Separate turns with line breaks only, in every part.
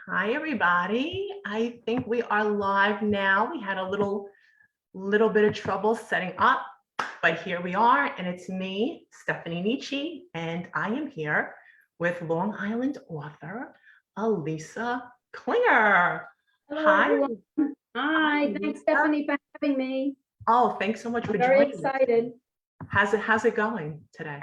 Hi, everybody. I think we are live now. We had a little bit of trouble setting up, but here we are, and it's me, Stephanie Nietzsche, and I am here with Long Island author Alisa Klinger.
Hello,
Hi,
everyone.
hi,
Hi, thanks,
Alisa.
Stephanie, for having me.
Oh, thanks so much for
I'm very
joining.
excited.
How's it going today?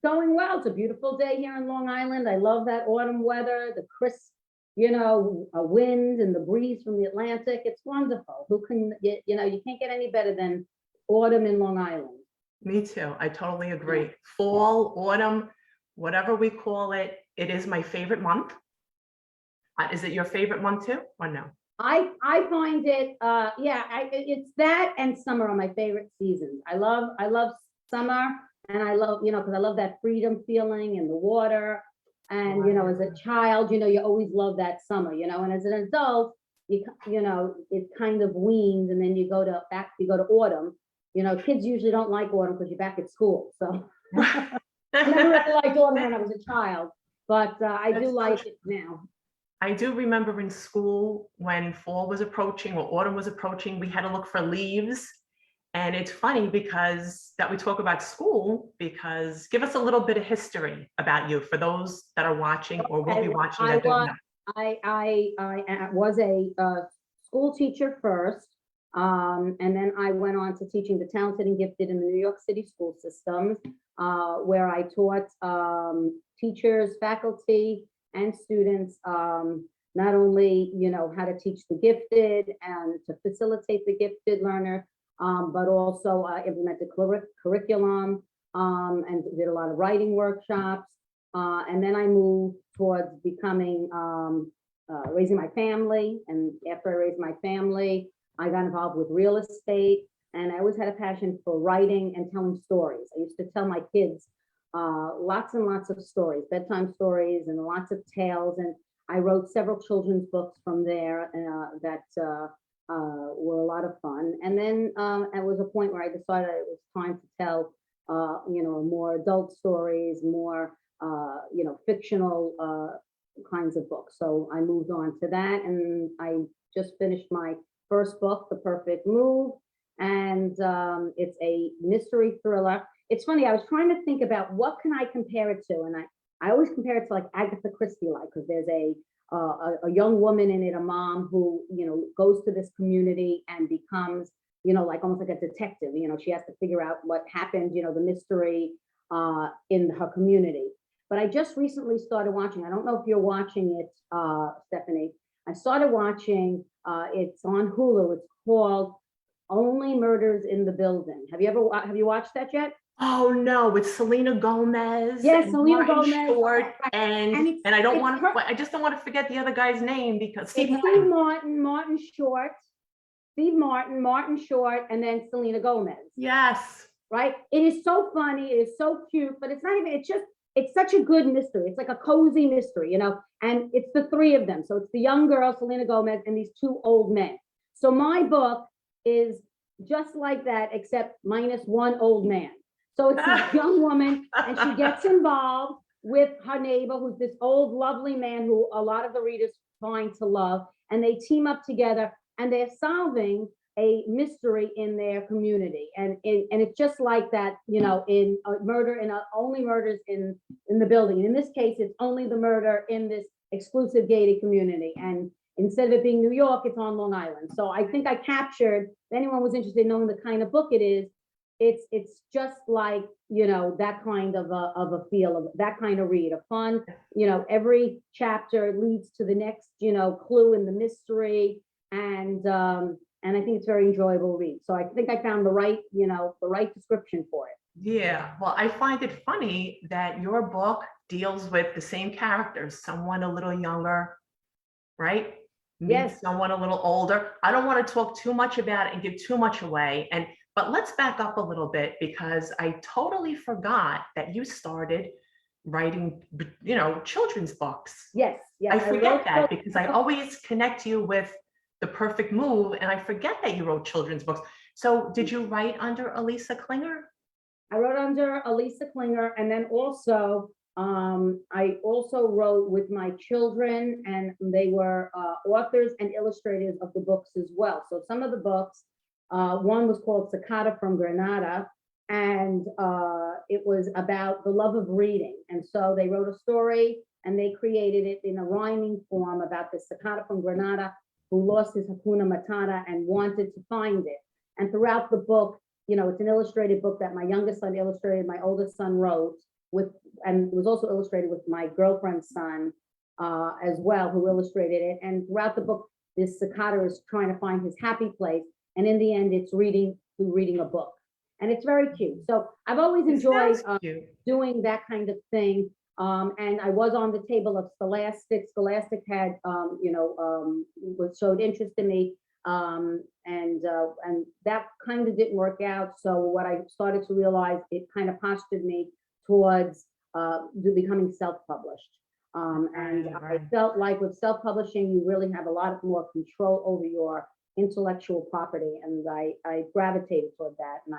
Going well. It's a beautiful day here in Long Island. I love that autumn weather, the crisp, wind and the breeze from the Atlantic. It's wonderful. You can't get any better than autumn in Long Island.
Me too. I totally agree. Fall, autumn, whatever we call it, it is my favorite month. Is it your favorite month too, or no?
I find it, it's that and summer are my favorite seasons. I love summer, and I love, because I love that freedom feeling and the water. And, as a child, you always love that summer, and as an adult, it kind of weans, and then you go to autumn. Kids usually don't like autumn because you're back at school. So I never really liked autumn when I was a child, but I do like it now.
I do remember in school when fall was approaching or autumn was approaching, we had to look for leaves. And it's funny because that we talk about school, because give us a little bit of history about you for those that are watching or will be watching that don't know.
I was a school teacher first, and then I went on to teaching the talented and gifted in the New York City school systems, where I taught teachers, faculty, and students not only how to teach the gifted and to facilitate the gifted learner, but also implemented curriculum, and did a lot of writing workshops. And then I moved towards becoming raising my family. And after I raised my family, I got involved with real estate. And I always had a passion for writing and telling stories. I used to tell my kids lots and lots of stories, bedtime stories, and lots of tales. And I wrote several children's books from there that were a lot of fun. And then it was a point where I decided it was time to tell, more adult stories, more, fictional kinds of books. So I moved on to that, and I just finished my first book, The Perfect Move, and it's a mystery thriller. It's funny, I was trying to think about what can I compare it to, and I always compare it to like Agatha Christie, like, because there's a young woman in it, a mom who goes to this community and becomes like almost like a detective. She has to figure out what happened, the mystery in her community. But I just recently started watching. I don't know if you're watching it, Stephanie. I started watching. It's on Hulu. It's called Only Murders in the Building. Have you watched that yet?
Oh no, it's Selena Gomez.
Yes,
and
Selena
Martin
Gomez.
Short,
And
and I don't want to. I just don't want to forget the other guy's name because Steve Martin.
Martin Short, Steve Martin, Martin Short, and then Selena Gomez.
Yes.
Right? It is so funny. It is so cute, but it's not even, it's such a good mystery. It's like a cozy mystery, and it's the three of them. So it's the young girl, Selena Gomez, and these two old men. So my book is just like that, except minus one old man. So it's this young woman, and she gets involved with her neighbor, who's this old, lovely man who a lot of the readers find to love, and they team up together, and they're solving a mystery in their community. And it's just like that, in a murder, only murders in the building. And in this case, it's only the murder in this exclusive gated community. And instead of it being New York, it's on Long Island. So I think I captured, if anyone was interested in knowing the kind of book it is, it's just like, that kind of a feel of that kind of read, a fun, every chapter leads to the next, clue in the mystery. And I think it's very enjoyable read. So I think I found the right description for it.
Yeah, well, I find it funny that your book deals with the same characters, someone a little younger, right?
Yes.
Someone a little older. I don't want to talk too much about it and give too much away. But let's back up a little bit, because I totally forgot that you started writing, children's books.
Yes.
I forget that because I always connect you with The Perfect Move, and I forget that you wrote children's books. So did you write under Alisa Klinger?
I wrote under Alisa Klinger, and then also I also wrote with my children, and they were authors and illustrators of the books as well. So some of the books, one was called Cicada from Granada, and it was about the love of reading. And so they wrote a story and they created it in a rhyming form about the cicada from Granada who lost his Hakuna Matata and wanted to find it. And throughout the book, you know, it's an illustrated book that my youngest son illustrated, my oldest son wrote with, and it was also illustrated with my girlfriend's son as well, who illustrated it. And throughout the book, this cicada is trying to find his happy place. And in the end, it's reading through reading a book. And it's very cute. So I've always
It
enjoyed
sounds cute.
doing that kind of thing. And I was on the table of Scholastic. Scholastic had, showed interest in me. And that kind of didn't work out. So what I started to realize, it kind of postured me towards becoming self-published. And I
Right.
felt like with self-publishing, you really have a lot more control over your intellectual property. And I gravitated toward that. And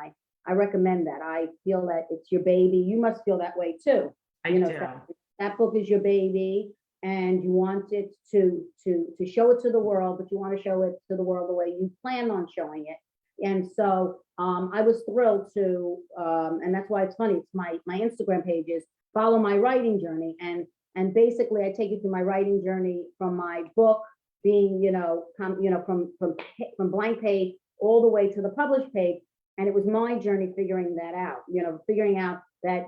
I recommend that. I feel that it's your baby. You must feel that way too.
I
You know,
do.
that book is your baby, and you want it to show it to the world, but you want to show it to the world the way you plan on showing it. And so I was thrilled to, and that's why it's funny. It's my Instagram page is Follow My Writing Journey, and basically I take you through my writing journey from my book being, from blank page all the way to the published page. And it was my journey figuring that out, figuring out that,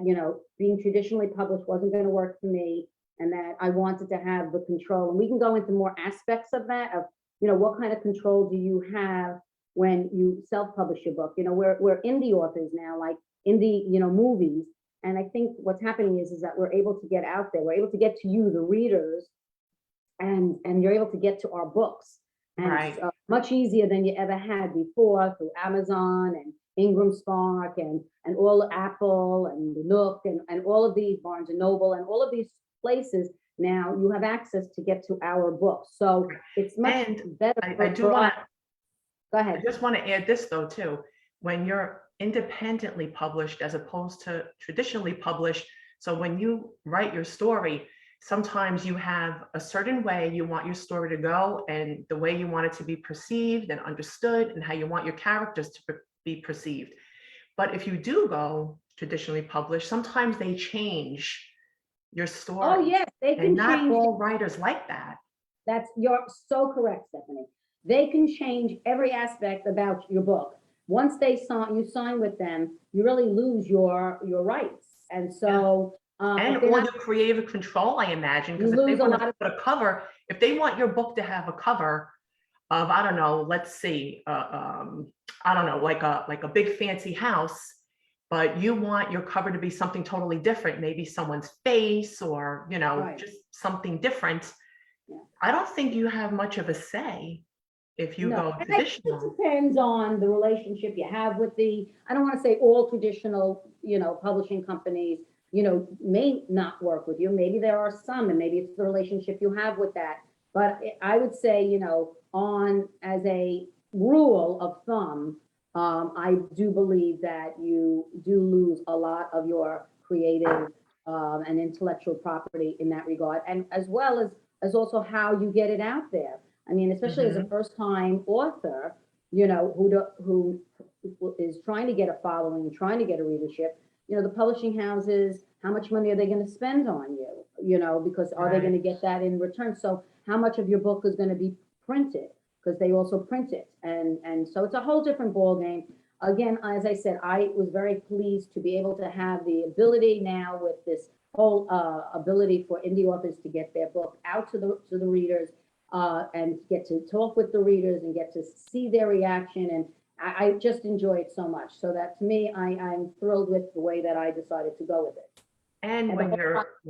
being traditionally published wasn't going to work for me, and that I wanted to have the control. And we can go into more aspects of that, of, what kind of control do you have when you self-publish your book? We're indie authors now, like indie, movies. And I think what's happening is that we're able to get out there. We're able to get to you, the readers, and you're able to get to our books. And
Right.
it's much easier than you ever had before through Amazon and Ingram Spark and all Apple and the Nook and all of these, Barnes and Noble and all of these places. Now you have access to get to our books. So it's much
And
better
I do
for
want
us.
to,
Go
I
ahead.
just want to add this though, too. When you're independently published as opposed to traditionally published, so when you write your story, sometimes you have a certain way you want your story to go and the way you want it to be perceived and understood and how you want your characters to be perceived. But if you do go traditionally published, sometimes they change your
Oh,
story.
yes, they can
And not
change.
all writers like that.
You're so correct, Stephanie. They can change every aspect about your book. Once you sign with them, you really lose your rights. And so,
And
if they're
all
not,
your creative control, I imagine,
you
because if they
lose a
want
lot
to
of,
put a cover, if they want your book to have a cover of, I don't know, let's see, I don't know, like a big fancy house, but you want your cover to be something totally different, maybe someone's face or,
right.
just something different.
Yeah.
I don't think you have much of a say if you
No,
go
and I think it
traditional.
depends on the relationship you have with I don't want to say all traditional, publishing companies, may not work with you. Maybe there are some, and maybe it's the relationship you have with that. But I would say, as a rule of thumb, I do believe that you do lose a lot of your creative and intellectual property in that regard, and as well as also how you get it out there. I mean, especially as a first-time author, who is trying to get a following, trying to get a readership. The publishing houses, how much money are they going to spend on you? Because are they going to get that in return? So how much of your book is going to be printed? Because they also print it, and so it's a whole different ballgame. Again, as I said, I was very pleased to be able to have the ability now with this whole ability for indie authors to get their book out to the readers. And get to talk with the readers and get to see their reaction. And I just enjoy it so much. So that to me, I'm thrilled with the way that I decided to go with it.
And
And the
when
whole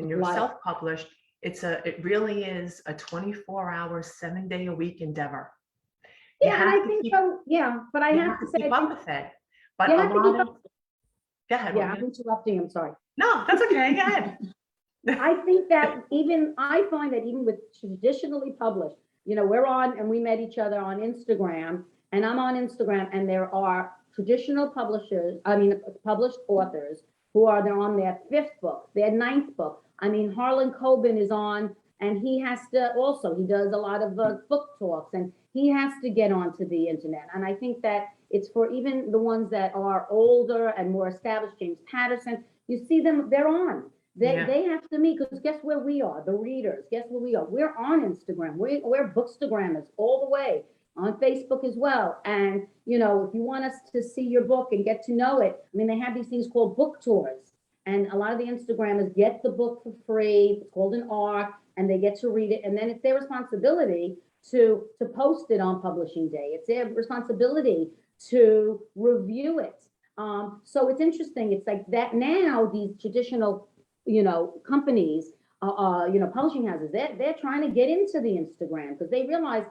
you're
lot of-
self-published, it really is a 24-hour, 7-day-a-week endeavor. You
Yeah, and
have
I
to
think
keep
so. Yeah, but I
you
have
have
to
to
say,
keep
I
up
think
with it. But
you
a
have to
lot
keep
of
up.
go ahead,
Yeah,
what
I'm interrupting. I'm sorry.
No, that's okay. Go ahead.
I think that I find that even with traditionally published, we're on, and we met each other on Instagram, and I'm on Instagram, and there are traditional publishers, published authors they're on their 5th book, their 9th book. I mean, Harlan Coben is on, and he has to also, he does a lot of book talks, and he has to get onto the internet. And I think that it's for even the ones that are older and more established, James Patterson, you see them, they're on.
Yeah.
They have to meet, because guess where we are, the readers, guess where we are? We're on Instagram, we're Bookstagrammers all the way, on Facebook as well. And, you know, if you want us to see your book and get to know it, I mean, they have these things called book tours. And a lot of the Instagrammers get the book for free. It's called an ARC, and they get to read it. And then it's their responsibility to post it on publishing day. It's their responsibility to review it. So it's interesting. It's like that now, these traditional, you know, companies, you know, publishing houses, they're trying to get into the Instagram, because they realize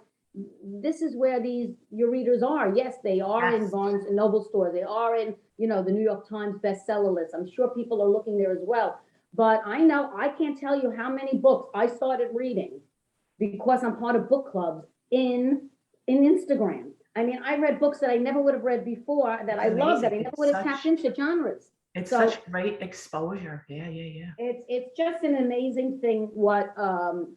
this is where your readers are. Yes, they are in
Yes.
Barnes and Noble stores. They are in, you know, the New York Times bestseller list. I'm sure people are looking there as well. But I know I can't tell you how many books I started reading because I'm part of book clubs in Instagram. I mean, I read books that I never would have read before, that I
It's
love, that I
amazing.
never
It's
would have
such-
tapped into genres.
It's
So-
such great exposure. Yeah, yeah, yeah.
It's just an amazing thing what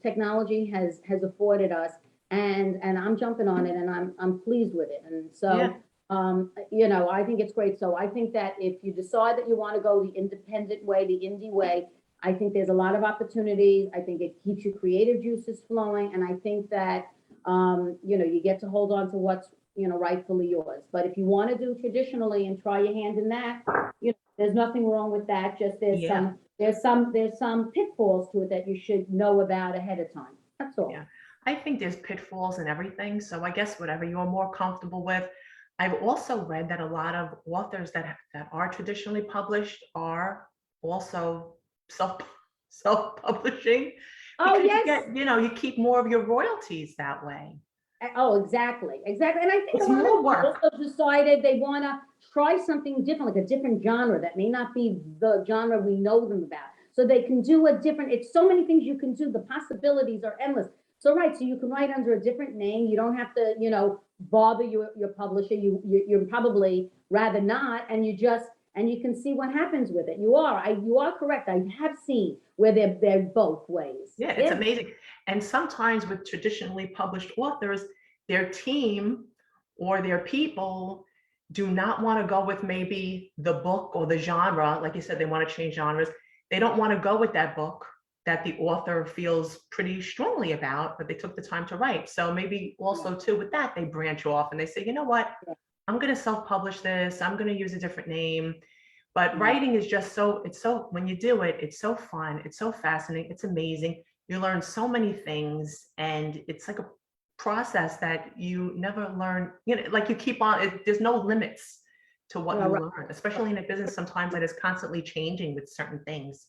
technology has afforded us, and I'm jumping on it, and I'm pleased with it. And so
Yeah.
you know, I think it's great. So I think that if you decide that you want to go the independent way, the indie way, I think there's a lot of opportunities. I think it keeps your creative juices flowing, and I think that you know, you get to hold on to what's, you know, rightfully yours. But if you want to do traditionally and try your hand in that, you know, there's nothing wrong with that. Just
Yeah.
there's some pitfalls to it that you should know about ahead of time. That's all.
Yeah. I think there's pitfalls and everything. So I guess whatever you're more comfortable with. I've also read that a lot of authors that are traditionally published are also self self-publishing,
Oh,
because you
yes.
get, you know, you keep more of your royalties that way.
Oh, exactly. And I think
It's
a lot
more
of
work.
people have decided they want to try something different, like a different genre that may not be the genre we know them about. So they can do a different, it's so many things you can do. The possibilities are endless. So, right, so you can write under a different name. You don't have to, you know, bother your publisher. You're probably rather not, and you can see what happens with it. You are correct. I have seen where they're both ways.
Yeah, it's amazing. And sometimes with traditionally published authors, their team or their people do not want to go with maybe the book or the genre. Like you said, they want to change genres. They don't want to go with that book that the author feels pretty strongly about, but they took the time to write. So maybe also too with that, they branch off and they say, you know what, I'm going to self-publish this. I'm going to use a different name. But writing is just when you do it, it's so fun. It's so fascinating. It's amazing. You learn so many things, and it's like a process that you never learn, you know, like you keep on, there's no limits to what you learn, especially in a business sometimes that is constantly changing with certain things.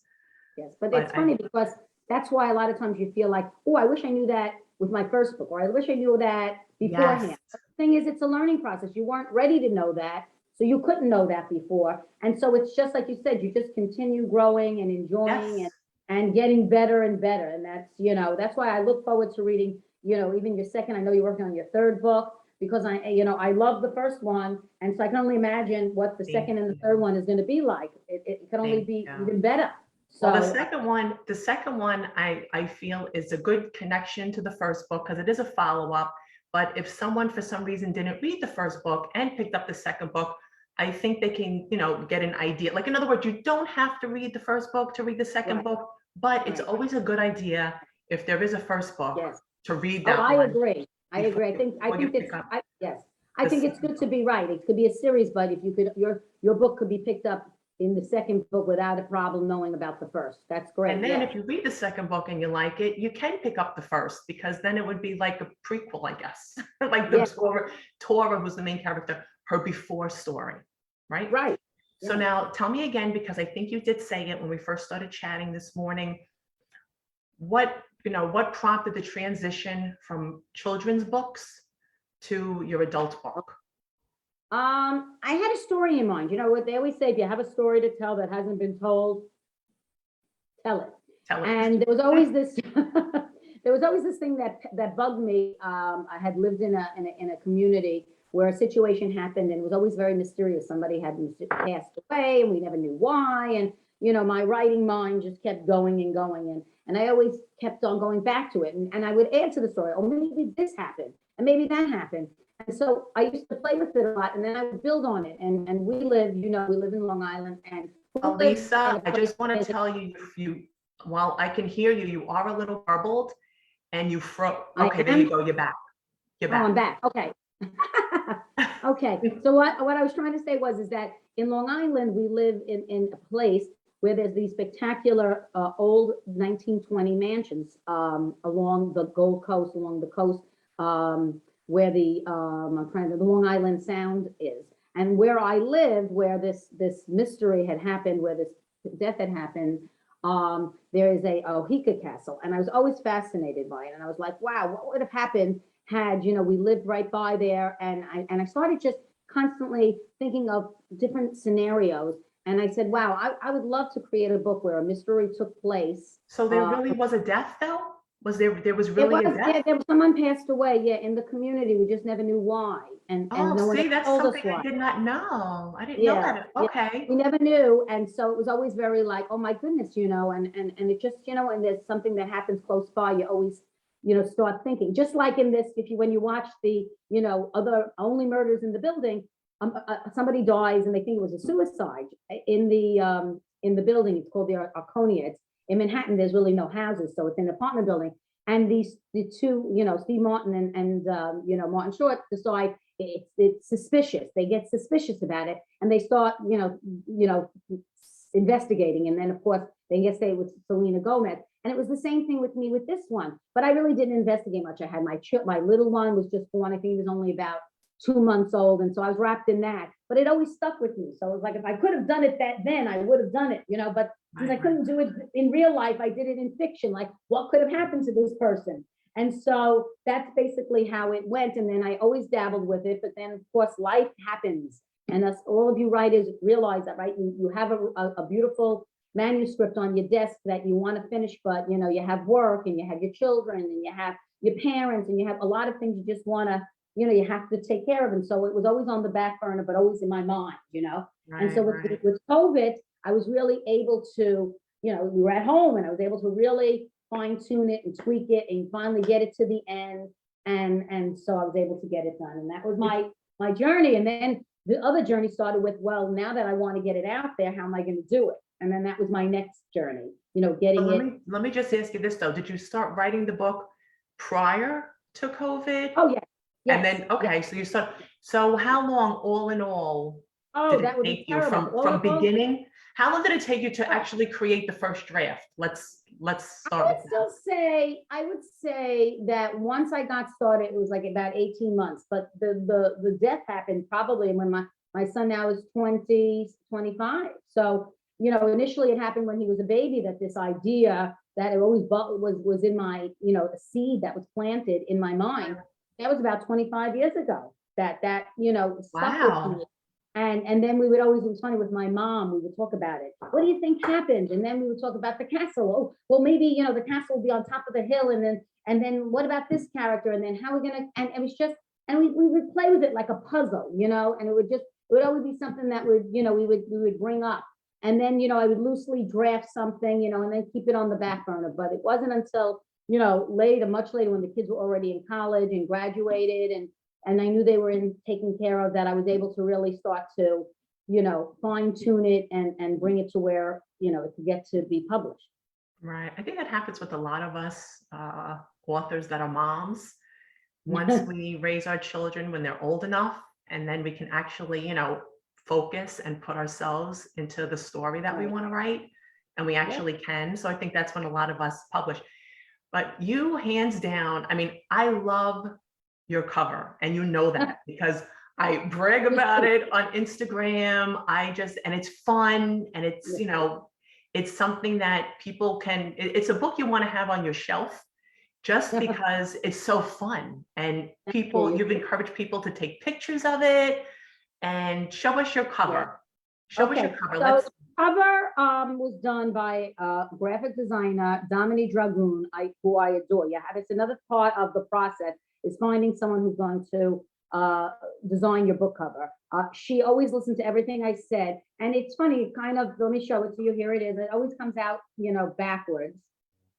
Yes, but it's funny because that's why a lot of times you feel like, oh, I wish I knew that with my first book, or I wish I knew that beforehand.
Yes.
The thing is, it's a learning process. You weren't ready to know that, so you couldn't know that before. And so it's just like you said, you just continue growing and enjoying
Yes.
and getting better and better. And that's, you know, that's why I look forward to reading, you know, even your second. I know you're working on your third book, because I love the first one. And so I can only imagine what the second and the third one is going to be like. It can only be even better. So
well, the second one I feel is a good connection to the first book, because it is a follow-up. But if someone for some reason didn't read the first book and picked up the second book, I think they can, you know, get an idea. Like, in other words, you don't have to read the first book to read the second book, but it's always a good idea, if there is a first book, to read that one.
I agree. I agree. I think it's I think it's good to be right. It could be a series, but if you could, your book could be picked up in the second book without a problem knowing about the first. That's great.
And then if you read the second book and you like it, you can pick up the first, because then it would be like a prequel, I guess. Like the Tora, who's the main character, her before story, right?
Right.
So now tell me again, because I think you did say it when we first started chatting this morning, what prompted the transition from children's books to your adult book?
I had a story in mind. You know what they always say, if you have a story to tell that hasn't been told, tell it. And there was always this thing that bugged me. I had lived in a community where a situation happened, and it was always very mysterious. Somebody had passed away and we never knew why. And my writing mind just kept going and going. And I always kept on going back to it. And I would add to the story, oh, maybe this happened and maybe that happened. And so I used to play with it a lot and then I would build on it. And we live, we live in Long Island and we live in
Lisa,
a
I just want
place-
to tell you, if you, while I can hear you, you are a little garbled and you froze.
I
Okay, there
am?
you go. You're back. You're
Oh, I'm
back.
back. Okay. Okay. So what I was trying to say is that in Long Island, we live in a place where there's these spectacular old 1920 mansions along the Gold Coast, along the coast, where the Long Island Sound is. And where I lived, where this mystery had happened, where this death had happened, there is a Ohika Castle. And I was always fascinated by it. And I was like, wow, what would have happened had, we lived right by there. And I started just constantly thinking of different scenarios. And I said, wow, I would love to create a book where a mystery took place.
So there really was a death though? There was really a death?
Yeah, there was someone passed away, yeah, in the community. We just never knew why. And no
Oh,
one
see,
ever
that's
told us
something I
why.
did not know. I didn't know
Yeah,
that.
yeah.
Okay.
We never knew. And so it was always very like, oh my goodness, and it just, and there's something that happens close by, you always, start thinking, just like in this, when you watch the, other Only Murders in the Building, somebody dies and they think it was a suicide in the building. It's called the Arconia. It's in Manhattan. There's really no houses, so it's an apartment building. And the two, Steve Martin and Martin Short decide it's suspicious. They get suspicious about it, and they start, investigating. And then, of course, they say it was Selena Gomez. And it was the same thing with me with this one. But I really didn't investigate much. I had my little one was just born. I think he was only about 2 months old, and so I was wrapped in that. But it always stuck with me. So it was like, if I could have done it then I would have done it, But since I couldn't do it in real life, I did it in fiction. Like, what could have happened to this person? And so that's basically how it went. And then I always dabbled with it. But then, of course, life happens. And as all of you writers realize that, right? You have a beautiful manuscript on your desk that you want to finish, but, you have work and you have your children and you have your parents and you have a lot of things you just want to, you have to take care of. And so it was always on the back burner, but always in my mind, And so with COVID, I was really able to, we were at home and I was able to really fine tune it and tweak it and finally get it to the end. And so I was able to get it done. And that was my journey. And then the other journey started with, well, now that I want to get it out there, how am I going to do it? And then that was my next journey, getting it.
Let me just ask you this though. Did you start writing the book prior to COVID?
Oh, yeah. Yes.
And then, okay, so you start, so how long all in all
Oh,
did
that
it
would be
take you
terrible.
from beginning? How long did it take you to actually create the first draft? Let's start with that.
I would say that once I got started, it was like about 18 months, but the death happened probably when my son now is 20, 25. So, initially it happened when he was a baby, that this idea that it always was in my, a seed that was planted in my mind. That was about 25 years ago that stuck with me. And then we would always, it was funny with my mom, we would talk about it. What do you think happened? And then we would talk about the castle. Oh, well, maybe, the castle will be on top of the hill. And then what about this character? And then how are we going to, and it was just, and we would play with it like a puzzle, and it would always be something that would, we would bring up. And then, I would loosely draft something, and then keep it on the back burner. But it wasn't until, much later when the kids were already in college and graduated and I knew they were taken care of, that I was able to really start to, fine tune it and bring it to where, it could get to be published.
Right. I think that happens with a lot of us authors that are moms. Once we raise our children when they're old enough, and then we can actually, focus and put ourselves into the story that we want to write, and we actually can. So I think that's when a lot of us publish. But you, hands down, I mean, I love your cover, and that because I brag about it on Instagram. And it's fun, and it's, it's something that people it's a book you want to have on your shelf, just because it's so fun. And you've encouraged people to take pictures of it and show us your cover. Show us your cover.
So the cover was done by graphic designer Dominique Dragoon, who I adore. Yeah, it's another part of the process is finding someone who's going to design your book cover. She always listened to everything I said. And it's funny, kind of, let me show it to you. Here it is. It always comes out, backwards.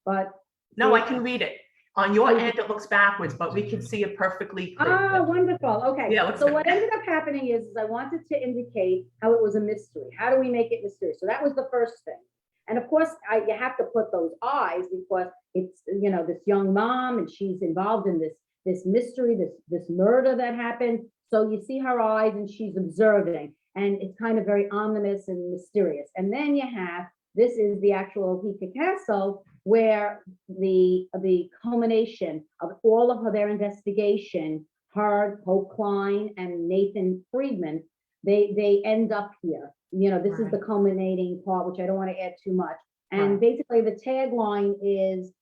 But
No, I
see,
can read it. On your
Oh,
end, it looks backwards, but we can see it perfectly clear.
wonderful. Okay.
Yeah, it looks
So
good.
what ended up happening is I wanted to indicate how it was a mystery. How do we make it mysterious? So that was the first thing. And of course, you have to put those eyes because it's, this young mom and she's involved in this mystery, this murder that happened. So you see her eyes and she's observing, and it's kind of very ominous and mysterious. And then you have, this is the actual Oheka Castle, where the culmination of all of their investigation, her, Hope Klein, and Nathan Friedman, they end up here. This is the culminating part, which I don't want to add too much. And
Right.
basically, the tagline is,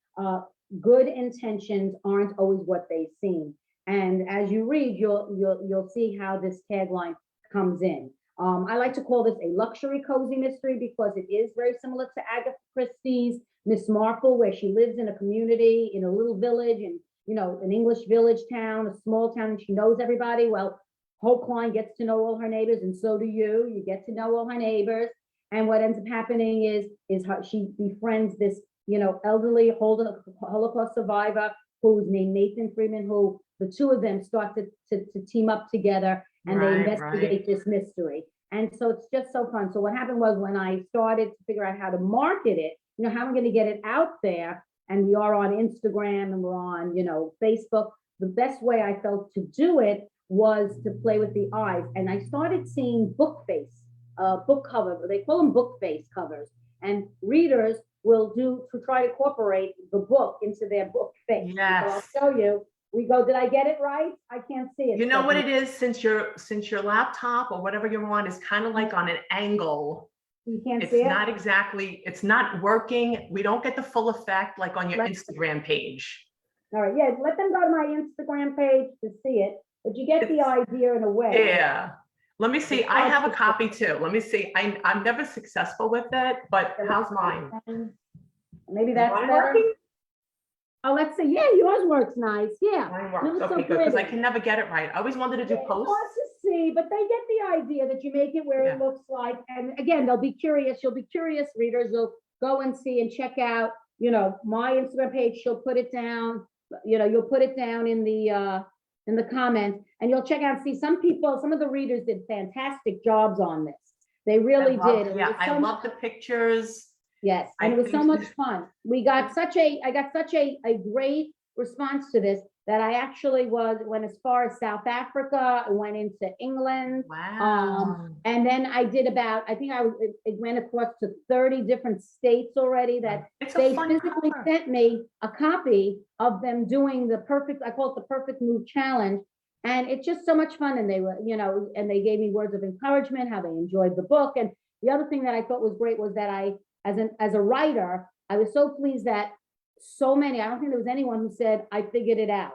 "Good intentions aren't always what they seem." And as you read, you'll see how this tagline comes in. I like to call this a luxury cozy mystery because it is very similar to Agatha Christie's Miss Marple, where she lives in a community in a little village, and an English village town, a small town, and she knows everybody. Well, Hope Klein gets to know all her neighbors, and so do you. You get to know all her neighbors, and what ends up happening is she befriends this elderly Holocaust survivor who's named Nathan Freeman, who the two of them start to team up together, and they
Right,
investigate this mystery. And so it's just so fun. So what happened was, when I started to figure out how to market it, how I'm going to get it out there, and we are on Instagram and we're on, Facebook, the best way I felt to do it was to play with the eyes. And I started seeing book cover, they call them book face covers. And readers will to try to incorporate the book into their book face.
Yes.
So I'll show you. We go, did I get it right? I can't see it.
You know what it is, since your laptop or whatever you're on is kind of like on an angle.
You can't
It's
see it?
not exactly, it's not working. We don't get the full effect like on your Instagram page.
All right, yeah, let them go to my Instagram page to see it, but you get the idea in a way.
Yeah. Let me see. I have a copy too. Let me see. I'm never successful with it, but how's mine?
Maybe
Is
that's
mine
better.
working?
Oh, let's see. Yeah, yours works nice. Yeah.
Mine
It
works.
looks so
Okay, good, because I
pretty.
can never get it right. I always wanted to do
Yeah, it's
posts.
hard to see, but they get the idea that you make it where it
Yeah.
looks like, and again, they'll be curious. You'll be curious, readers. You'll go and see and check out, my Instagram page. She'll put it down. You'll put it down in the comments, and you'll check out and see some of the readers did fantastic jobs on this. They really did. It
Yeah,
was
I
so
love the pictures.
Yes,
I
and it was so
think
much fun. I got such a great response to this that I actually went as far as South Africa, I went into England.
Wow.
And then I did it went across to 30 different states already that
It's a
they
fun
physically
cover.
sent me a copy of them doing I call it the perfect move challenge. And it's just so much fun. And they were, and they gave me words of encouragement, how they enjoyed the book. And the other thing that I thought was great was that as a writer, I was so pleased that I don't think there was anyone who said, I figured it out.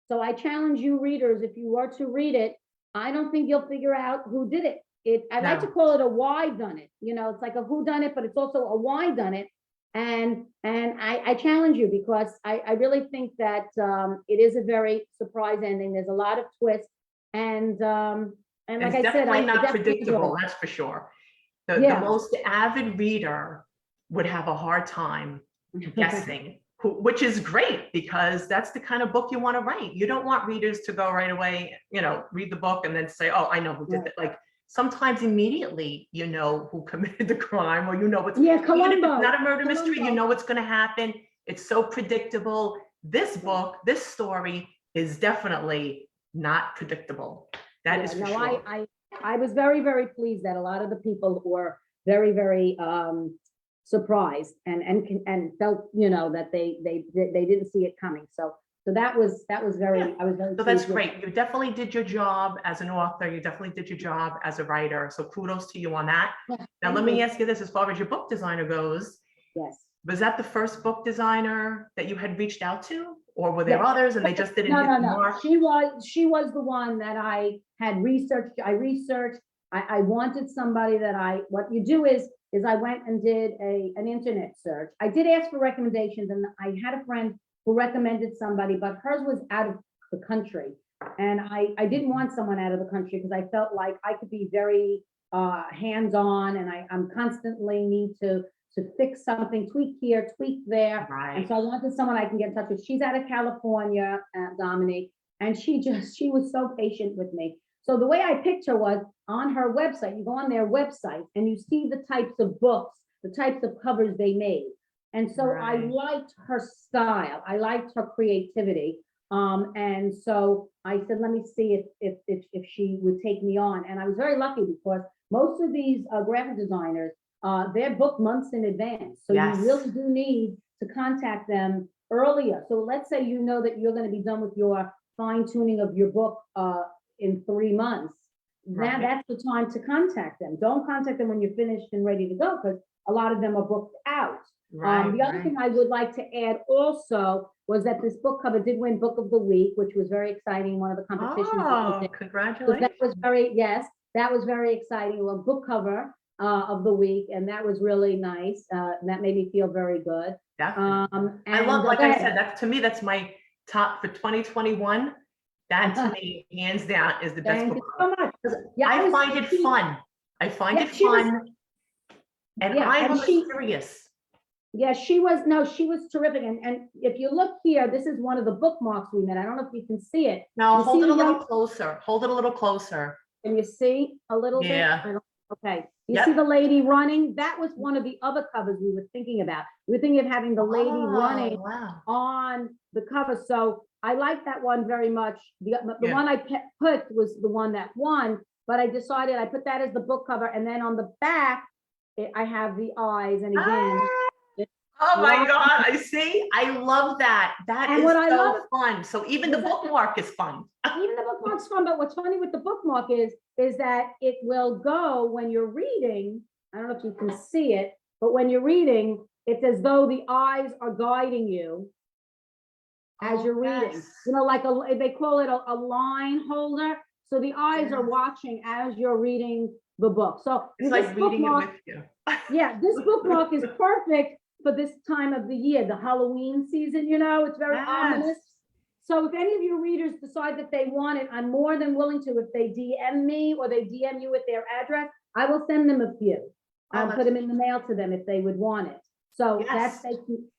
So I challenge you readers, if you were to read it, I don't think you'll figure out who did it. I like to call it a why done it. It's like a who done it, but it's also a why done it. And I challenge you because I really think that it is a very surprise ending. There's a lot of twists. And like
It's
I said,
definitely
I
not
definitely
predictable,
enjoyed it.
that's for sure. The
Yeah.
most avid reader would have a hard time guessing, which is great because that's the kind of book you want to write. You don't want readers to go right away, read the book and then say, oh, I know who did it. Like sometimes immediately you know who committed the crime, or what's even if it's not a murder mystery, you know what's going to happen. It's so predictable. This book, this story is definitely not predictable. That is for sure.
I was very, very pleased that a lot of the people were very, very surprised and felt, that they didn't see it coming. So that was very, I was very.
So that's great. You definitely did your job as an author. You definitely did your job as a writer. So kudos to you on that. Now, let me ask you this, as far as your book designer goes.
Yes.
Was that the first book designer that you had reached out to? Or were there others and they just didn't hit the mark?
She was the one that I had researched. I wanted somebody that what you do is I went and did an internet search. I did ask for recommendations, and I had a friend who recommended somebody, but hers was out of the country. And I didn't want someone out of the country because I felt like I could be very hands-on, and I'm constantly need to fix something, tweak here, tweak there. And
Right.
so I wanted someone I can get in touch with. She's out of California, Dominique, and she was so patient with me. So the way I picked her was on her website. You go on their website and you see the types of books, the types of covers they made. And so I
Right.
liked her style. I liked her creativity. And so I said, let me see if she would take me on. And I was very lucky because most of these graphic designers, they're booked months in advance. So
Yes.
you really do need to contact them earlier. So let's say you know that you're going to be done with your fine tuning of your book in 3 months. Now
Right.
that's the time to contact them. Don't contact them when you're finished and ready to go, because a lot of them are booked out.
Right.
The other
Right.
thing I would like to add also was that this book cover did win Book of the Week, which was very exciting, one of the competitions. that we
Oh,
did. So
congratulations.
that was that was very exciting. Well, book cover of the week, and that was really nice. And that made me feel very good.
Definitely. I
And
love, like
go
I
ahead.
said, that to me, that's my top for 2021. That to me, hands down, is the best
Thank you
book.
so much. Yeah,
I
was
find it
thinking-
fun. I find
Yeah,
it
she was-
fun. And
Yeah,
I'm
and she-
serious.
Yeah, she was terrific. And if you look here, this is one of the bookmarks we made. I don't know if you can see it.
Now,
You
hold
see
it a
the
little
young-
closer. Hold it a little closer.
Can you see a little bit?
Yeah.
I don't- Okay. You
Yep.
see the lady running? That was one of the other covers we were thinking about. We were thinking of having the lady running
Oh, wow.
on the cover. So I like that one very much. The
Yeah.
one I put was the one that won, but I decided I put that as the book cover, and then on the back, I have the eyes, and again,
Oh my
Wow.
God, I see. I love that. That
And
is
what I
so
love-
fun. So even the
Was that-
bookmark is fun.
even the bookmark's fun, but what's funny with the bookmark is that it will go when you're reading. I don't know if you can see it, but when you're reading, it's as though the eyes are guiding you as
Oh,
you're reading.
yes.
You know, like they call it a line holder. So the eyes are
Yes.
watching as you're reading the book. So
It's
this
like reading it
bookmark,
with you.
yeah, this bookmark is perfect for this time of the year, the Halloween season, you know, it's very ominous.
Yes.
So if any of your readers decide that they want it, I'm more than willing to, if they DM me or they DM you with their address, I will send them a few.
Oh,
I'll
that's-
put them in the mail to them if they would want it. So
Yes.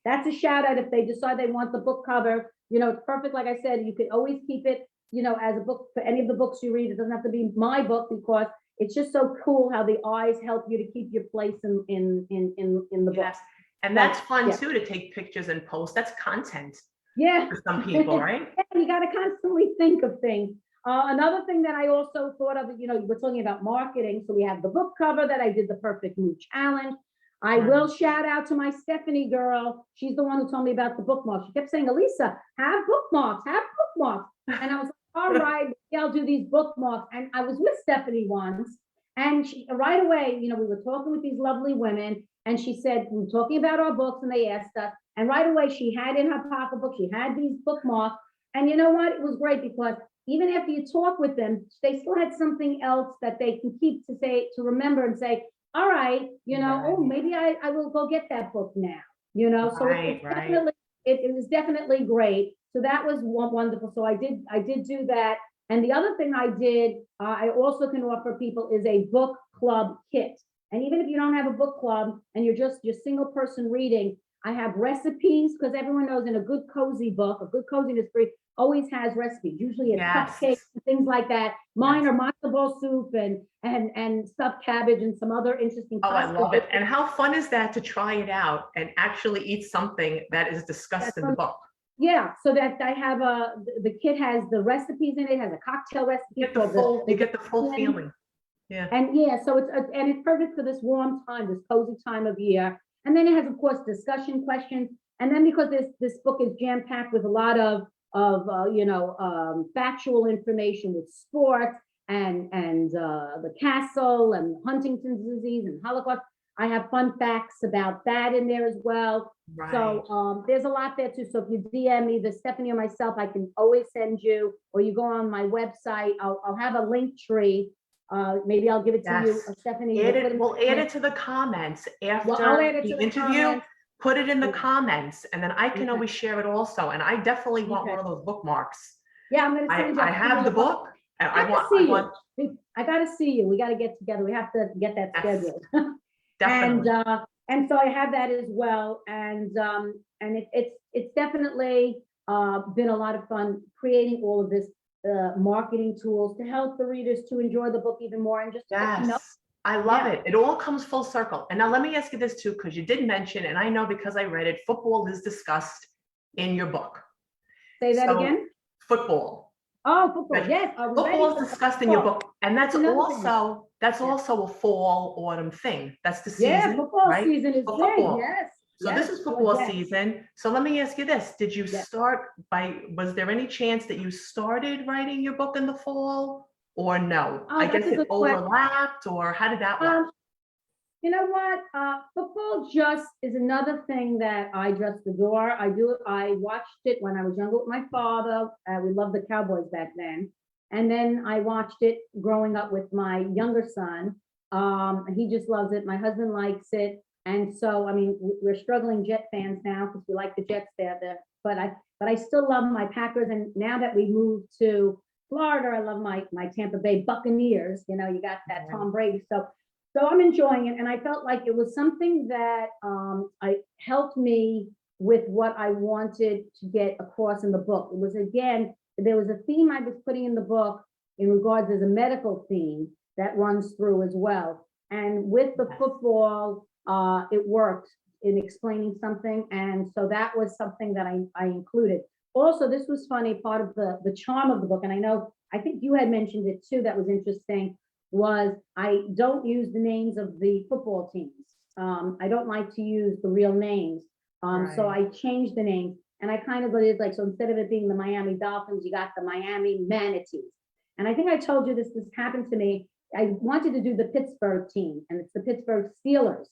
that's a shout out if they decide they want the book cover. You know, it's perfect. Like I said, you could always keep it, you know, as a book for any of the books you read. It doesn't have to be my book, because it's just so cool how the eyes help you to keep your place in the book.
Yes. And that's fun
Yeah.
too, to take pictures and post. That's content
Yeah.
for some people, right?
Yeah, you got to constantly think of things. Another thing that I also thought of, you know, we're talking about marketing. So we have the book cover that I did the Perfect Mood Challenge. I
Right.
will shout out to my Stephanie girl. She's the one who told me about the bookmarks. She kept saying, Elisa, have bookmarks, have bookmarks. And I was like, all right, yeah, I'll do these bookmarks. And I was with Stephanie once, and she right away, you know, we were talking with these lovely women, and she said, we were talking about our books, and they asked us, and right away she had in her pocketbook, she had these bookmarks. And you know what? It was great, because even after you talk with them, they still had something else that they can keep to say, to remember and say, all right, you know, oh,
Right.
maybe I will go get that book now, you know, so
Right,
it's
right.
definitely, it was definitely great. So that was wonderful. So I did do that. And the other thing I did, I also can offer people, is a book club kit. And even if you don't have a book club and you're just your single person reading, I have recipes, because everyone knows in a good cozy book, a good coziness brief always has recipes. Usually it's
Yes.
cupcakes and things like that. Mine
Yes.
are matzo ball soup and stuffed cabbage and some other interesting.
Oh, I
pasta
love it.
dishes.
And how fun is that to try it out and actually eat something that is discussed
That's
in the
fun.
book?
Yeah, so that I have the kit has the recipes in it, has a cocktail recipe.
You get the
called
full, you get the full
Gin.
feeling. Yeah.
And yeah, so it's perfect for this warm time, this cozy time of year. And then it has, of course, discussion questions. And then because this book is jam packed with a lot of factual information with sports and the castle and Huntington's disease and Holocaust. I have fun facts about that in there as well.
Right.
So there's a lot there too. So if you DM either Stephanie or myself, I can always send you, or you go on my website. I'll have a link tree. Maybe I'll give it to you,
Yes.
Stephanie.
Add
you'll put
it, we'll add it to the comments
I'll
after
add it
the
to the
interview.
comments.
Put it in the
Yeah.
comments, and then I can
Okay.
always share it also. And I definitely want
Okay.
one of those bookmarks.
Yeah, I'm gonna send you.
I have the book.
I have to
I
see you.
want,
I gotta see you. We gotta get together. We have to get that
yes,
scheduled.
definitely.
And so I have that as well. And it's definitely been a lot of fun creating all of this marketing tools to help the readers to enjoy the book even more and just to get to know.
Yes, I love
Yeah.
it. It all comes full circle. And now let me ask you this too, because you did mention, and I know because I read it, football is discussed in your book.
Say that
So
again.
football.
Oh, football.
Right.
Yes, are we ready
Football
for
is discussed in your
football?
book, and
That's another thing.
that's
Yeah.
also a fall autumn thing. That's the
Yeah,
season,
football
right?
season is
For
big.
football.
Yes.
So
Yes.
this is football
Yes.
season. So let me ask you this: did you
Yes.
start by? Was there any chance that you started writing your book in the fall, or no?
Oh,
I
that's
guess
a
it
good question.
overlapped, or how did that work?
You know what? Football just is another thing that I just adore. I watched it when I was younger with my father. We loved the Cowboys back then. And then I watched it growing up with my younger son. He just loves it. My husband likes it. And so, I mean, we're struggling Jet fans now because we like the Jets there. But I still love my Packers. And now that we moved to Florida, I love my Tampa Bay Buccaneers. You know, you got that Tom Brady. So I'm enjoying it, and I felt like it was something that I helped me with what I wanted to get across in the book. It was, again, there was a theme I was putting in the book in regards as a medical theme that runs through as well. And with the football, it worked in explaining something, and so that was something that I included. Also, this was funny, part of the charm of the book, and I think you had mentioned it too, that was interesting, was I don't use the names of the football teams. I don't like to use the real names. So I changed the names, and I kind of did like, so instead of it being the Miami Dolphins, you got the Miami Manatees. And I think I told you this happened to me. I wanted to do the Pittsburgh team, and it's the Pittsburgh Steelers.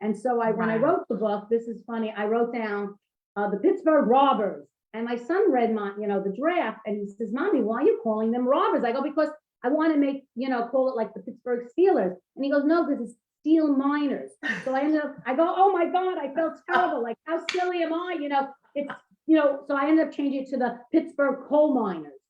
And so when I wrote the book, this is funny, I wrote down the Pittsburgh Robbers. And my son read the draft, and he says, "Mommy, why are you calling them robbers?" I go, "Because I want to make, call it like the Pittsburgh Steelers." And he goes, "No, because it's steel miners." So I go, "Oh my God, I felt terrible. Like, how silly am I?" So I ended up changing it to the Pittsburgh coal miners,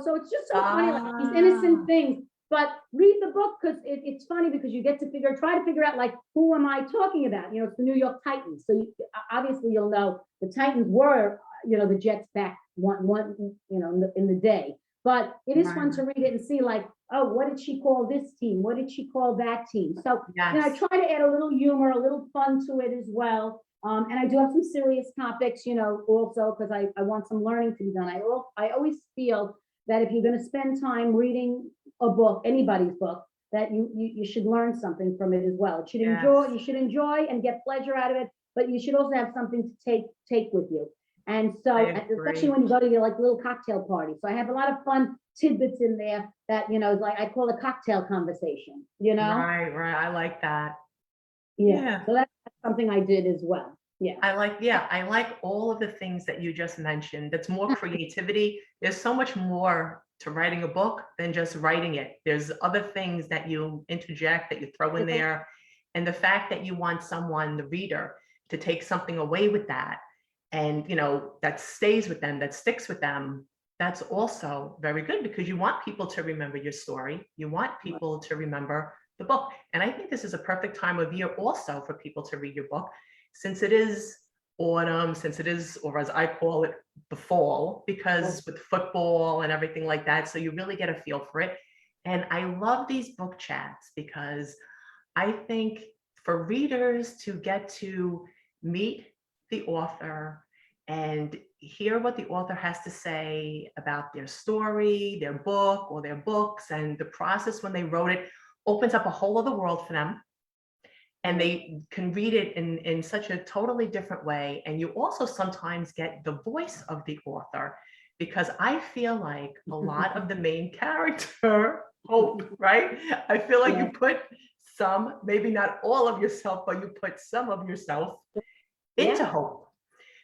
so it's just so funny, like these innocent things. But read the book, because it's funny, because you get to try to figure out, like, who am I talking about? It's the New York Titans. So obviously you'll know the Titans were, the Jets back one in the day. But it is fun to read it and see, like, oh, what did she call this team? What did she call that team? So, I try to add a little humor, a little fun to it as well. And I do have some serious topics, also, because I want some learning to be done. I always feel that if you're going to spend time reading a book, anybody's book, that you should learn something from it as well. You should enjoy and get pleasure out of it, but you should also have something to take with you. And so, especially when you go to your little cocktail party. So I have a lot of fun tidbits in there that, like I call a cocktail conversation,
Right. I like that.
Yeah. So that's something I did as well. Yeah.
I like all of the things that you just mentioned. That's more creativity. There's so much more to writing a book than just writing it. There's other things that you interject, that you throw in there. And the fact that you want someone, the reader, to take something away with that, and that stays with them, that sticks with them, that's also very good, because you want people to remember your story. You want people to remember the book. And I think this is a perfect time of year also for people to read your book, since it is autumn, since it is, or as I call it, the fall, because with football and everything like that, so you really get a feel for it. And I love these book chats, because I think for readers to get to meet the author and hear what the author has to say about their story, their book, or their books, and the process when they wrote it, opens up a whole other world for them. And they can read it in such a totally different way. And you also sometimes get the voice of the author, because I feel like a lot of the main character, Hope, right? I feel like you put some, maybe not all of yourself, but you put some of yourself into Hope.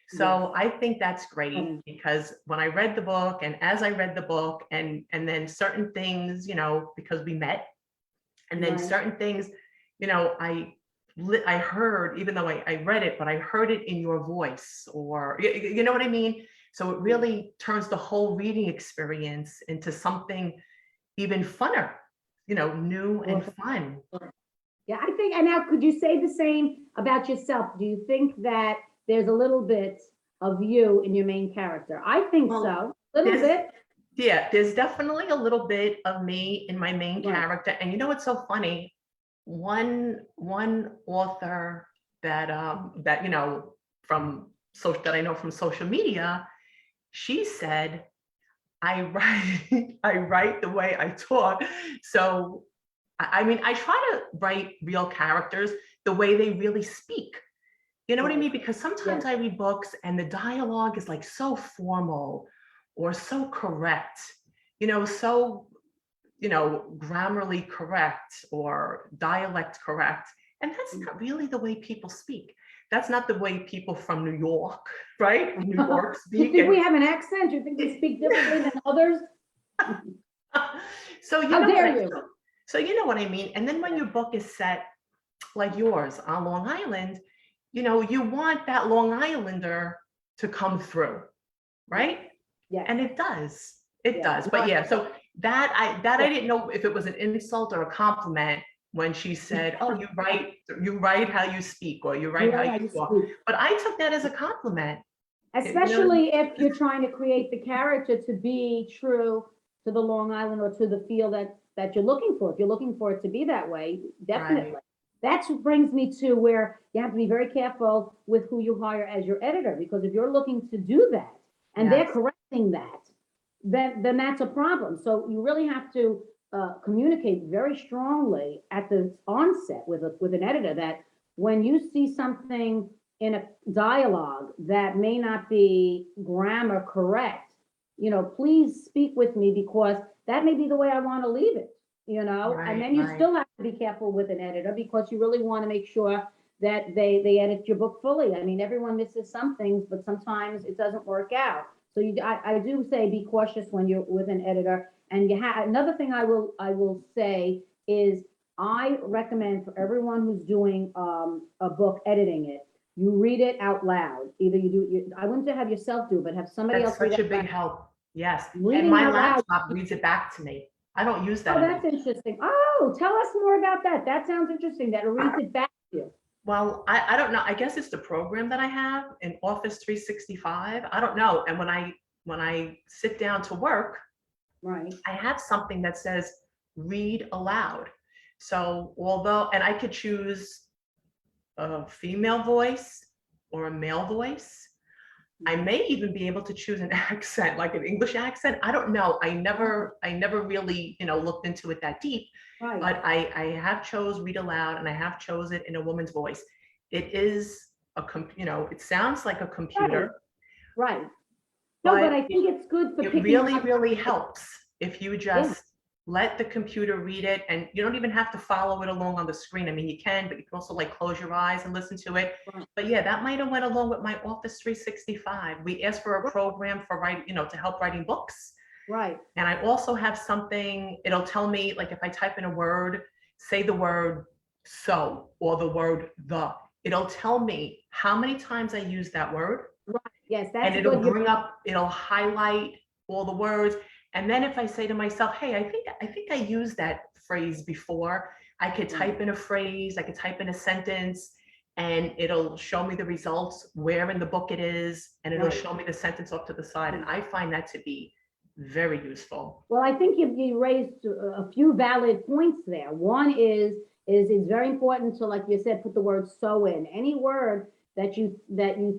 So I think that's great, because when I read the book, and as I read the book, and then certain things, because we met, and then certain things, I heard, even though I read it, but I heard it in your voice, or you know what I mean? So it really turns the whole reading experience into something even funner, new and fun.
Yeah, I think, and now could you say the same about yourself? Do you think that there's a little bit of you in your main character? I think
Well,
so, a little
there's-
bit.
Yeah, there's definitely a little bit of me in my main
Right.
character. And you know what's so funny? One author that from social that I know from social media, she said, I write I write the way I talk. So I mean, I try to write real characters the way they really speak. You know what I
Right.
mean? Because sometimes
Yes.
I read books and the dialogue is like so formal or so correct, so, grammarly correct or dialect correct. And that's not really the way people speak. That's not the way people from New York, right? New York
Do you
speak.
think we
And
have an accent? Do you think we speak differently than others?
so you
How
know
dare
what I,
you?
so you know what I mean? And then when your book is set like yours on Long Island, you want that Long Islander to come through, right?
Yeah.
And it does. It
Yeah.
does. But yeah, so I didn't know if it was an insult or a compliment when she said, "Oh, you write how you speak, or you write how you talk." But I took that as a compliment.
Especially if you're trying to create the character to be true to the Long Island or to the feel that you're looking for. If you're looking for it to be that way, definitely.
Right.
That's what brings me to where you have to be very careful with who you hire as your editor, because if you're looking to do that and they're
Yes.
correcting that, then that's a problem. So you really have to communicate very strongly at the onset with an editor that when you see something in a dialogue that may not be grammar correct, please speak with me because that may be the way I want to leave it, and then you
Right.
still have to be careful with an editor because you really want to make sure that they edit your book fully. I mean, everyone misses some things, but sometimes it doesn't work out. So I do say be cautious when you're with an editor. And another thing I will say is I recommend for everyone who's doing a book, editing it, you read it out loud. Either I wouldn't have yourself do, but have somebody
That's
else read
such a
it.
big help. Yes.
Reading
And my
out loud.
laptop reads it back to me. I don't use that
Oh,
anymore.
that's interesting. Oh, tell us more about that. That sounds interesting, that it reads it back to you.
Well, I don't know. I guess it's the program that I have in Office 365. I don't know. And when I sit down to work,
Right.
I have something that says read aloud. So and I could choose a female voice or a male voice. I may even be able to choose an accent, like an English accent. I don't know. I never really, looked into it that deep.
Right.
But I have chose read aloud, and I have chose it in a woman's voice. It is it sounds like a computer.
Right. No, but I think it's good for
It
picking
really,
up.
really helps if you just let the computer read it, and you don't even have to follow it along on the screen. I mean, you can, but you can also like close your eyes and listen to it.
Right.
But yeah, that might have went along with my Office 365. We asked for a program for writing, to help writing books.
Right.
And I also have something, it'll tell me, like if I type in a word, say the word so or the word the, it'll tell me how many times I use that word.
Right. Yes,
And
that's
it'll
good.
it'll highlight all the words. And then if I say to myself, hey, I think I used that phrase before, I could type in a phrase, I could type in a sentence, and it'll show me the results, where in the book it is, and it'll
Right.
show me the sentence off to the side. And I find that to be very useful.
Well, I think you raised a few valid points there. One is it's very important to, like you said, put the word so in. Any word that you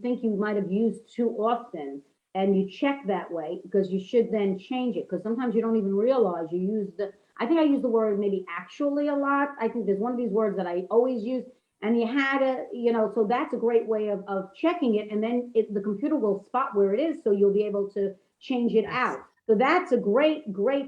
think you might have used too often, and you check that way, because you should then change it, because sometimes you don't even realize you use I think I use the word maybe actually a lot. I think there's one of these words that I always use, and you had so that's a great way of checking it, and then the computer will spot where it is, so you'll be able to change it out. So that's a great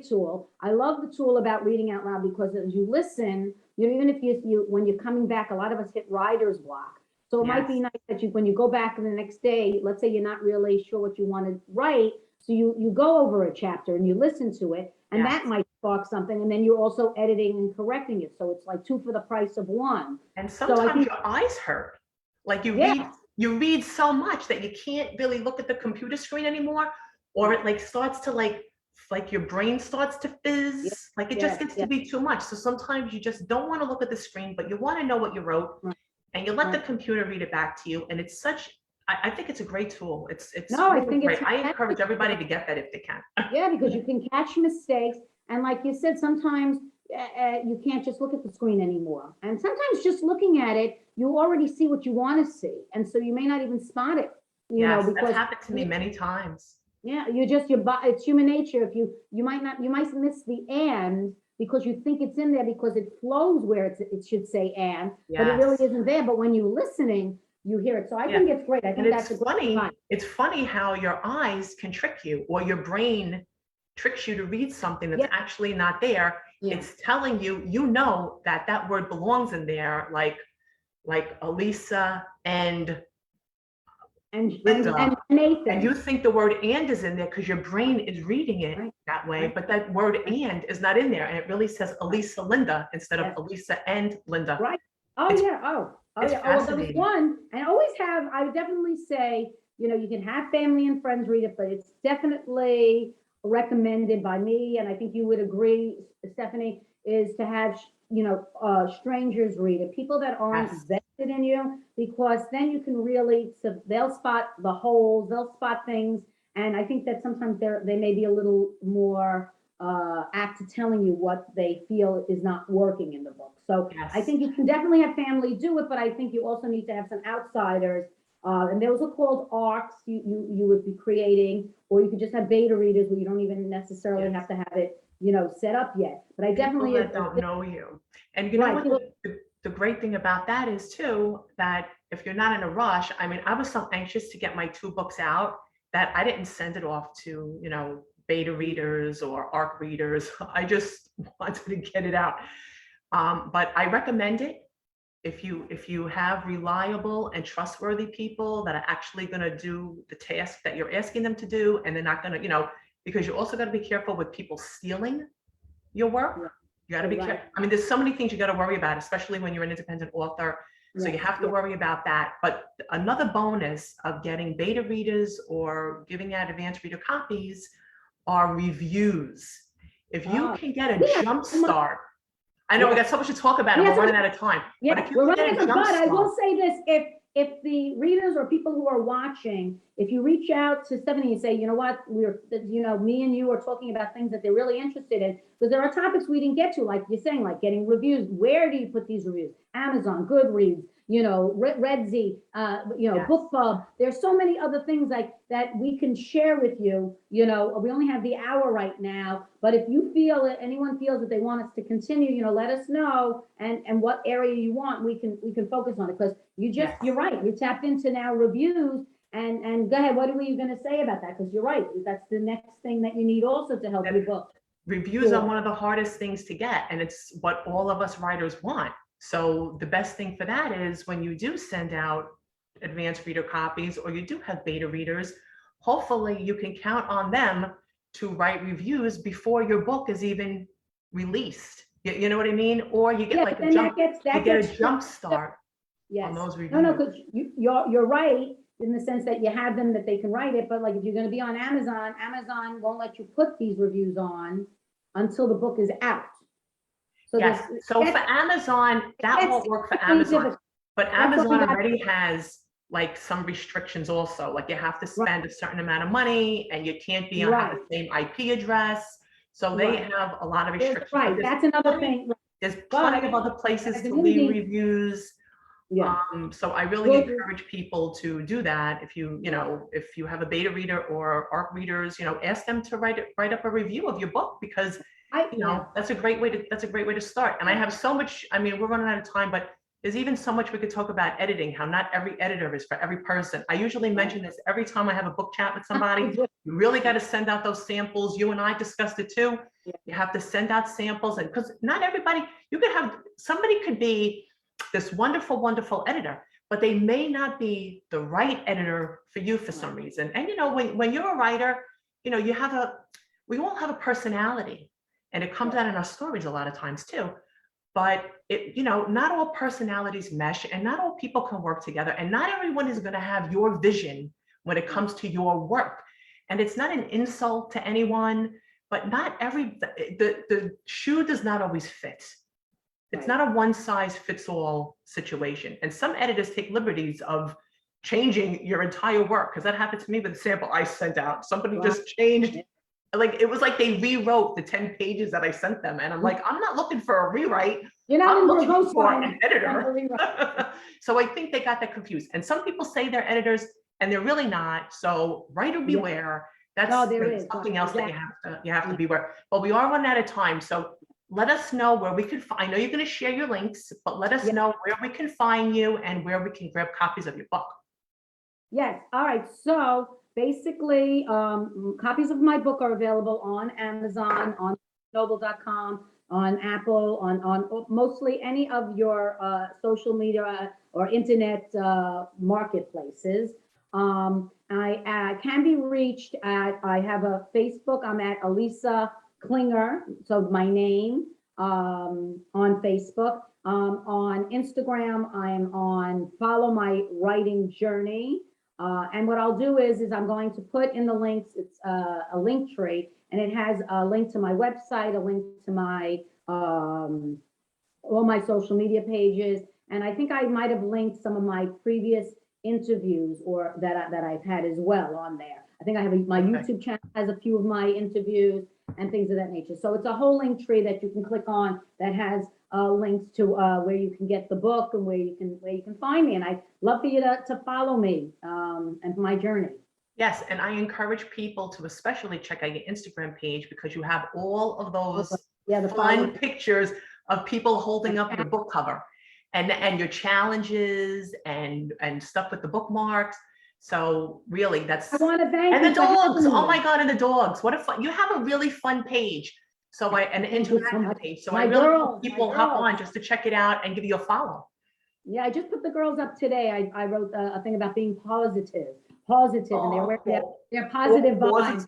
tool. I love the tool about reading out loud, because as you listen, even if you when you're coming back, a lot of us hit writer's block. So it might be nice that when you go back the next day, let's say you're not really sure what you want to write, so you go over a chapter and you listen to it, and that might spark something, and then you're also editing and correcting it. So it's like 2 for the price of 1.
And sometimes your eyes hurt. Like you read you read so much that you can't really look at the computer screen anymore, or it like starts to like your brain starts to
Yeah,
fizz, like it
yeah,
just gets
yeah.
to be too much. So sometimes you just don't want to look at the screen, but you want to know what you wrote,
Right,
and you let the
right.
computer read it back to you. And it's such, I think it's a great tool. It's
No, I
really
think it's
great. I
fantastic.
encourage everybody to get that if they can.
Yeah, because you can catch mistakes. And like you said, sometimes you can't just look at the screen anymore. And sometimes just looking at it, you already see what you want to see. And so you may not even spot it,
Yes, that's
because
happened to me many times.
yeah, it's human nature. If you might not, you might miss the and because you think it's in there because it flows where it should say and, but it really
Yes.
isn't there. But when you're listening, you hear it. So I
Yeah.
think it's great. I
And
think that's a great advice.
it's funny how your eyes can trick you, or your brain tricks you to read something that's
Yeah,
actually not there.
yeah.
It's telling you, you know, that that word belongs in there, like Elisa and
And
Linda, and you
Nathan,
think the word and is in there because your brain is reading it
right,
that way,
right,
but that word
right,
and is not in there, and it really says
right.
Elisa Linda instead of
Yes.
Elisa and Linda.
Right. Oh,
It's
yeah. Oh,
it's
yeah. Oh, well, there was
fascinating.
one, and always have, I would definitely say, you can have family and friends read it, but it's definitely recommended by me, and I think you would agree, Stephanie, is to have, strangers read it, people that aren't
Yes.
vested in you, because then you can really, so they'll spot the holes, they'll spot things, and I think that sometimes they may be a little more apt to telling you what they feel is not working in the book. So I
Yes.
think you can definitely have family do it, but I think you also need to have some outsiders. And those are called arcs you would be creating, or you could just have beta readers where you don't even necessarily
Yes.
have to have it, set up yet. But I
People
definitely,
that don't know you. And you know
right,
what the great thing about that is too, that if you're not in a rush, I mean, I was so anxious to get my 2 books out that I didn't send it off to, beta readers or ARC readers. I just wanted to get it out. But I recommend it if you have reliable and trustworthy people that are actually going to do the task that you're asking them to do, and they're not going to, because you also got to be careful with people stealing your work. You got to be
right,
careful. I mean, there's so many things you got to worry about, especially when you're an independent author. So you
right,
have to
yeah.
worry about that. But another bonus of getting beta readers or giving out advanced reader copies are reviews. If you
Oh,
can get a
yeah,
jump
so much-
start, I know we
yeah.
got so much to talk about and
Yeah,
we're
so
running out of time, but
yeah,
if you
we're
can
running
get a
out of,
jump
but I will
start,
say this, if the readers or people who are watching, if you reach out to Stephanie and say, you know what, me and you are talking about things that they're really interested in, because there are topics we didn't get to, like you're saying, like getting reviews. Where do you put these reviews? Amazon, Goodreads, Redsy,
yes,
BookPub. There's so many other things like that we can share with you. We only have the hour right now, but if you feel that anyone feels that they want us to continue, let us know, and what area you want, we can focus on it, because
yes.
you're right. You tapped into now reviews, and go ahead. What were you going to say about that? Because you're right. That's the next thing that you need also to help your book.
Reviews are
Sure.
one of the hardest things to get, and it's what all of us writers want. So the best thing for that is when you do send out advanced reader copies, or you do have beta readers, hopefully you can count on them to write reviews before your book is even released. You know what I mean? Or you get
Yeah,
like
but then that
you get a
gets
jump start on
yes.
those
No,
reviews.
because you're right in the sense that you have them that they can write it, but like if you're going to be on Amazon, Amazon won't let you put these reviews on until the book is out. So
Yes, so for Amazon, that
that's
won't work for
technically
Amazon,
difficult.
but
That's why we
Amazon
got
already has like some restrictions also, like you have to
right,
spend a certain amount of money and you can't be on have
right,
the same IP address. So they
right.
have a lot of
There's
restrictions, but
right. That's another thing.
there's plenty
But
of other places
as an
to leave
indie,
reviews.
yeah,
So I really
well,
encourage people to do that. If you have a beta reader or ARC readers, ask them to write up a review of your book, because
yeah.
that's a great way to start. And I have so much, I mean, we're running out of time, but there's even so much we could talk about editing, how not every editor is for every person. I usually mention this every time I have a book chat with somebody. You really got to send out those samples. You and I discussed it too. You have to send out samples, and because not everybody, somebody could be this wonderful, wonderful editor, but they may not be the right editor for you for some reason. And when you're a writer, we all have a personality, and it comes out in our stories a lot of times too. but not all personalities mesh and not all people can work together and not everyone is going to have your vision when it comes to your work. And it's not an insult to anyone, but not the shoe does not always fit. It's
Right.
not a one size fits all situation. And some editors take liberties of changing your entire work, because that happened to me with the sample I sent out. Somebody
Wow.
just changed, like, it was like they rewrote the 10 pages that I sent them. And I'm like, I'm not looking for a rewrite.
You're not
I'm
in for a
looking
ghost
for
line.
an editor. So I think they got that confused. And some people say they're editors and they're really not. So writer beware. That's
No, there is.
something else that
Exactly.
you have to beware. But we are running out of time. So let us know where we can find. I know you're going to share your links, but let us
Yeah.
know where we can find you and where we can grab copies of your book.
Yes, all right, so basically, copies of my book are available on Amazon, on noble.com, on Apple, on mostly any of your social media or internet marketplaces. I can be reached I have a Facebook, I'm at Elisa Klinger, so my name, on Facebook. On Instagram, I'm on Follow My Writing Journey. And what I'll do is I'm going to put in the links, it's a link tree, and it has a link to my website, a link to my, all my social media pages. And I think I might have linked some of my previous interviews or that I've had as well on there. I think I have my
Okay.
YouTube channel has a few of my interviews and things of that nature. So it's a whole link tree that you can click on that has links to where you can get the book and where you can find me. And I'd love for you to follow me and my journey.
Yes, and I encourage people to especially check out your Instagram page because you have all of those
Yeah, the
fun pictures of people holding up your book cover and your challenges and stuff with the bookmarks. So really, that's,
I want to thank
and
you
the
for
dogs.
having
Oh
me.
my God, and the dogs. What a fun, you have a really fun page. So an
Thank you so
interactive
much.
page. So
My
I really
girls,
hope
my
people hop
girls.
on just to check it out and give you a follow.
Yeah, I just put the girls up today. I wrote a thing about being positive, and they're wearing their positive vibes.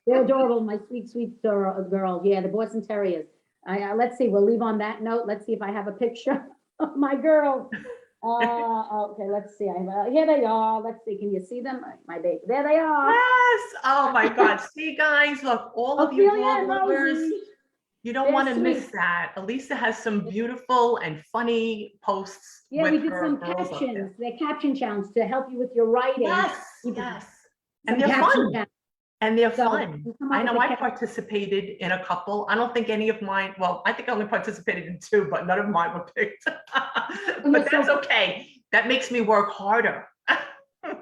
They're adorable. My sweet girls. Yeah, the Boston Terriers. Let's see. We'll leave on that note. Let's see if I have a picture of my girls. Okay, let's see. Here they are. Let's see. Can you see them? My baby. There they are.
Yes. Oh my God. See, guys, look, all of you
Ophelia and
dog lovers,
Rosie.
you don't
They're
want to miss
sweet.
that. Elisa has some beautiful and funny posts
Yeah,
with
we did
her
some
girls up there.
captions. They're caption challenge to help you with your writing.
Yes,
We did
yes.
some
And they're
caption
fun.
challenge.
And they're
So,
fun.
you come up
I know
with a
I
cap-
participated in a couple. I don't think any of mine, well, I think I only participated in 2, but none of mine were picked. But that's okay. That makes me work harder.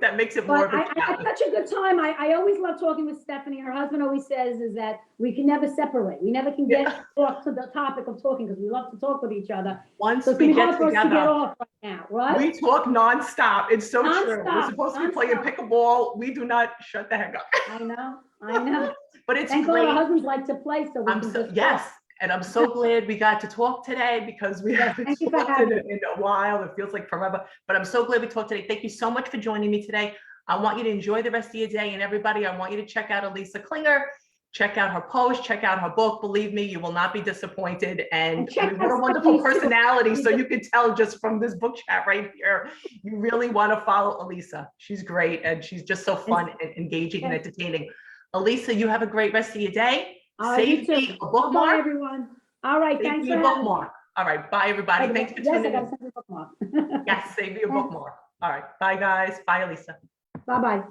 That makes it more
But
of a
I had
challenge.
such a good time. I always love talking with Stephanie. Her husband always says is that we can never separate. We never can get off to the topic of talking because we love to talk with each other.
Once
So it's gonna
we
be hard
get
for us to get
together,
off right now, right?
we talk nonstop. It's so true. We're
Nonstop,
supposed to be playing
nonstop.
pickleball. We do not shut the heck up.
I know.
But it's
Thank God
great.
our husbands like to play, so we
I'm
can
so,
just
yes,
talk.
and I'm so glad we got to talk today because we
Yes,
haven't
thank you for
talked
having
in a while. It feels like forever, but I'm so glad we talked today. Thank you so much for joining me today. I want you to enjoy the rest of your day, and everybody, I want you to check out Elisa Klinger, check out her post, check out her book. Believe me, you will not be disappointed. And I
check
mean, what a
out
wonderful
Stephanie's too.
personality. So you can tell just from this book chat right here, you really want to follow Elisa. She's great, and she's just so fun and engaging and entertaining. Elisa, you have a great rest of your day. Save me a
Bye,
bookmark.
everyone. All right,
Save
thanks
me
for
a
having me.
bookmark. All right, bye, everybody. Thanks for
Yes, I
tuning
gotta
in.
send you a bookmark.
Yes, save me a bookmark. All right, bye, guys. Bye, Elisa.
Bye-bye.